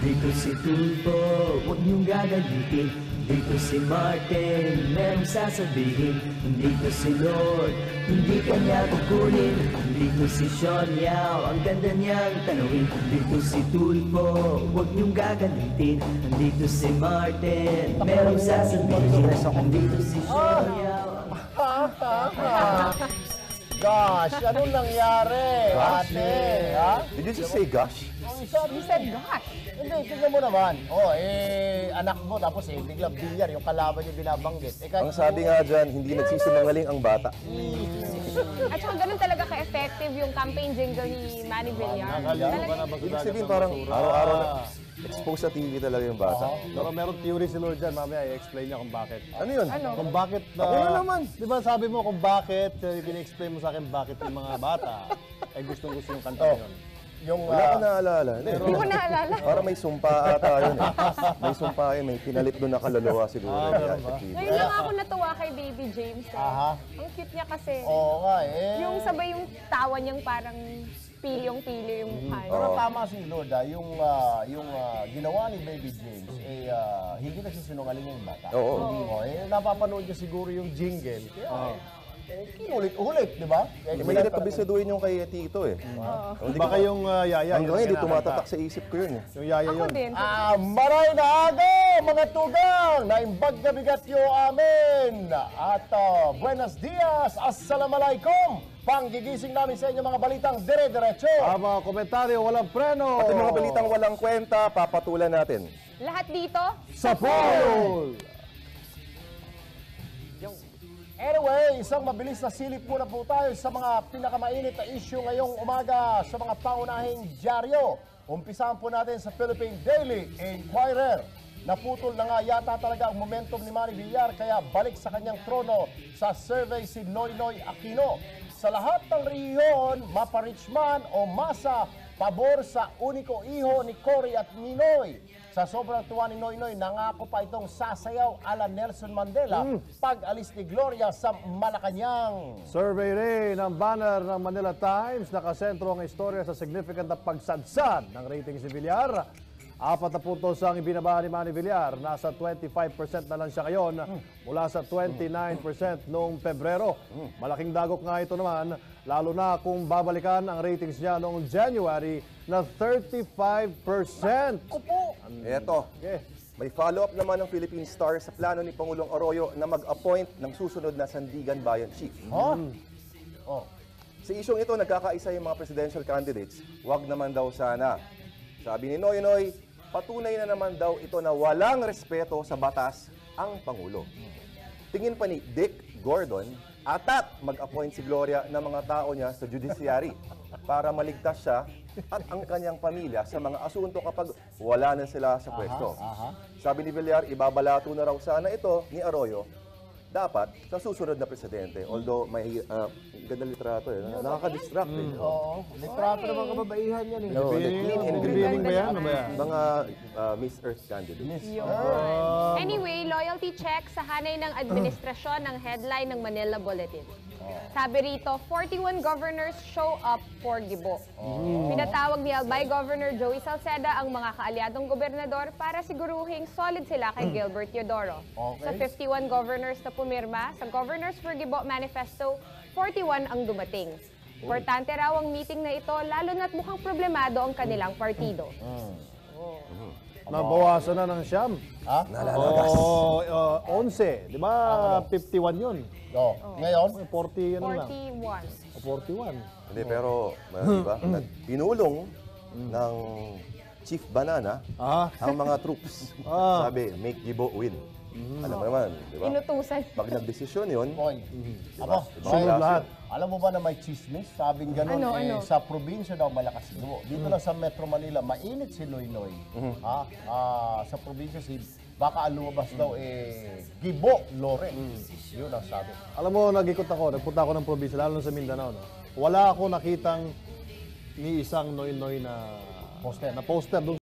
Dito si Tulfo, huwag niyong gagalitin. Dito si Martin, merong sasabihin. Dito si Lord, hindi kanya kukunin. Dito si Sean Yao, ang ganda niyang tanawin. Dito si Tulfo, huwag niyong gagalitin. Dito si Martin, merong sasabihin. Dito si Sean Yao. Gosh, anong nangyari, ate? Ha? Did you just say gosh? He said gosh. Hindi, tignan mo naman. Anak mo, tapos biglang bilyar, yung kalaban niya binabanggit. Ang sabi nga dyan, hindi nagsisinungaling ang bata. At saka ganun talaga ka-effective yung campaign jingle ni Manny Villar. Ibig sabihin parang araw-araw na expose sa TV talaga yung bata. Pero meron theory si Lord dyan, mamaya i-explain niya kung bakit. Ano yun? Kung bakit Ako na naman. Di ba sabi mo kung bakit, pina-explain mo sa akin bakit yung mga bata ay gustong-gusto yung kanta yun. Wala ko naalala. Hindi ko naalala. Parang may sumpa ata yun eh. May sumpa yun, may pinalit doon na kaluluwa siguro. Ngayon lang ako natuwa kay Baby James. Ang cute niya kasi. Oo nga eh. Yung sabay yung tawa niyang parang pilyong-pilyo yung mukha. Pero tama si Lord, yung ginawa ni Baby James, hindi na siya sinungaling yung bata. Oo. Napapanood niya siguro yung jingle. Kinulit-ulit, di ba? May hirap kabisiduin yung kay Tito eh. Baka yung yaya. Hanggang ngayon, di tumatatak sa isip ko yun eh. Yung yaya Ako yun. din. Maray na aga, mga tugang! Naimbag na bigat yo amin! At buenos dias, assalamualaikum! Panggigising namin sa inyo mga balitang dire-diretso! Mga komentaryo, walang preno! Pati mga balitang walang kwenta, papatulan natin. Lahat dito, Sa poll! Anyway, isang mabilis na silip muna po tayo sa mga pinakamainit na issue ngayong umaga sa mga pangunahing dyaryo. Umpisahan po natin sa Philippine Daily Inquirer. Naputol na nga yata talaga ang momentum ni Manny Villar kaya balik sa kanyang trono sa survey si Noynoy Aquino. Sa lahat ng rehiyon, mapa-rich man o masa, pabor sa uniko iho ni Cory at Ninoy. Sa sobrang tuwa ni Noynoy, nangako pa itong sasayaw ala Nelson Mandela pag-alis ni Gloria sa Malacanang. Survey rin ng banner ng Manila Times, nakasentro ang istorya sa significant na pagsadsad ng ratings ni Villar. 4 na puntos ang ibinaba ni Manny Villar. Nasa 25% na lang siya ngayon mula sa 29% noong Pebrero. Malaking dagok nga ito naman, lalo na kung babalikan ang ratings niya noong January na 35%. Eto, may follow-up naman ng Philippine Star sa plano ni Pangulong Arroyo na mag-appoint ng susunod na Sandigan Bayan Chief. Sa isyong ito, nagkakaisa yung mga presidential candidates. Huwag naman daw sana. Sabi ni Noynoy, patunay na naman daw ito na walang respeto sa batas ang Pangulo. Tingin pa ni Dick Gordon, atat mag-appoint si Gloria ng mga tao niya sa judiciary para maligtas siya at ang kanyang pamilya sa mga asunto kapag wala na sila sa pwesto. Sabi ni Villar, ibabalato na raw sana ito ni Arroyo dapat sa susunod na presidente. Although may ganda litrato eh. Nakaka-distract eh. Oo, litrato naman kababaihan yan eh. No, clean and green. Ba yan? Mga Miss Earth candidates. Anyway, loyalty check sa hanay ng administrasyon ng headline ng Manila Bulletin. Sabi rito, 41 governors show up for Gibo. Pinatawag ni Albay Governor Joey Salceda ang mga kaalyadong gobernador para siguruhing solid sila kay Gilbert Teodoro. Sa 51 governors na pumirma, sa Governors for Gibo Manifesto, 41 ang dumating. Importante raw ang meeting na ito, lalo na't mukhang problemado ang kanilang partido. Nabawasan na ng siyam. Nalalagas. 11. Di ba 51 yun? Ngayon? 40 yan lang. 41. 41. Hindi, pero diba, pinulong ng Chief Banana ang mga troops. Sabi, make Gibo win. Alam mo naman, di ba? Inutusan. Pag nagdesisyon yun, Abo, sunod lahat. alam mo ba na may chismis? Sabing gano'n sa probinsya daw malakas si Gibo. Dito lang sa Metro Manila, mainit si Noynoy. Sa probinsya baka lumabas daw Gibo Lore. Yun ang sabi. Alam mo, nag-ikot ako, nagpunta ako ng probinsya, lalo na sa Mindanao. No? Wala ako nakitang ni isang Noynoy na poster doon